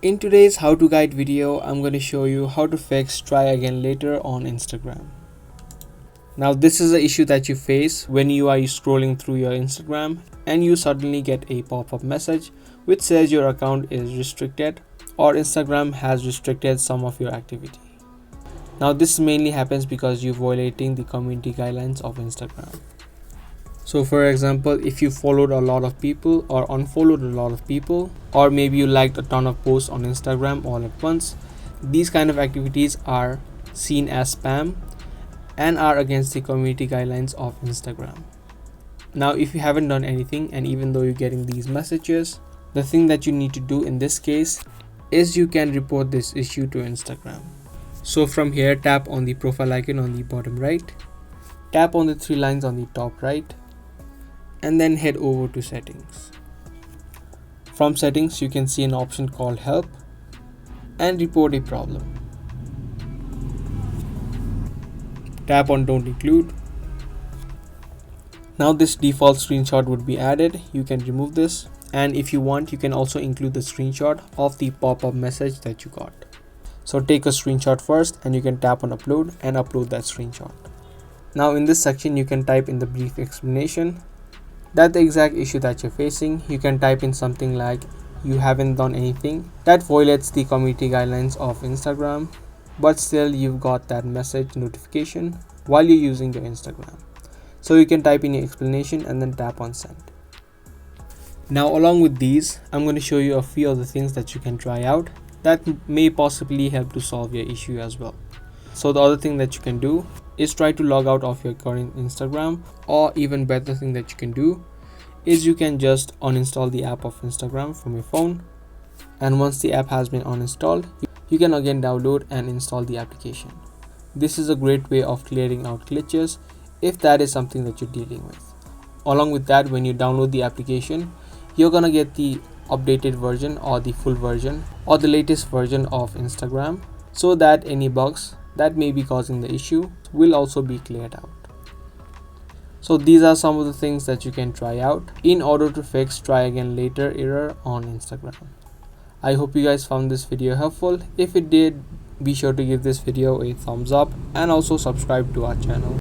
In today's how to guide video, I'm going to show you how to fix try again later on Instagram. Now this is the issue that you face when you are scrolling through your Instagram and you suddenly get a pop-up message which says your account is restricted or Instagram has restricted some of your activity. Now this mainly happens because you're violating the community guidelines of Instagram. So for example, if you followed a lot of people or unfollowed a lot of people, or maybe you liked a ton of posts on Instagram all at once, these kind of activities are seen as spam and are against the community guidelines of Instagram. Now if you haven't done anything and even though you're getting these messages, the thing that you need to do in this case is you can report this issue to Instagram. So from here, tap on the profile icon on the bottom right, tap on the three lines on the top right, and then head over to settings. From settings, you can see an option called help and report a problem. Tap on don't include. Now this default screenshot would be added. You can remove this, and if you want, you can also include the screenshot of the pop-up message that you got. So take a screenshot first and you can tap on upload and upload that screenshot. Now in this section, you can type in the brief explanation that the exact issue that you're facing. You can type in something like you haven't done anything that violates the community guidelines of Instagram, but still you've got that message notification while you're using your Instagram. So you can type in your explanation and then tap on send. Now along with these, I'm going to show you a few of the things that you can try out that may possibly help to solve your issue as well. So the other thing that you can do is try to log out of your current Instagram, or even better thing that you can do is you can just uninstall the app of Instagram from your phone, and once the app has been uninstalled, you can again download and install the application. This is a great way of clearing out glitches if that is something that you're dealing with. Along with that, when you download the application, you're gonna get the updated version or the full version or the latest version of Instagram, so that any bugs that may be causing the issue will also be cleared out. So these are some of the things that you can try out in order to fix try again later error on Instagram. I hope you guys found this video helpful. If it did, be sure to give this video a thumbs up and also subscribe to our channel.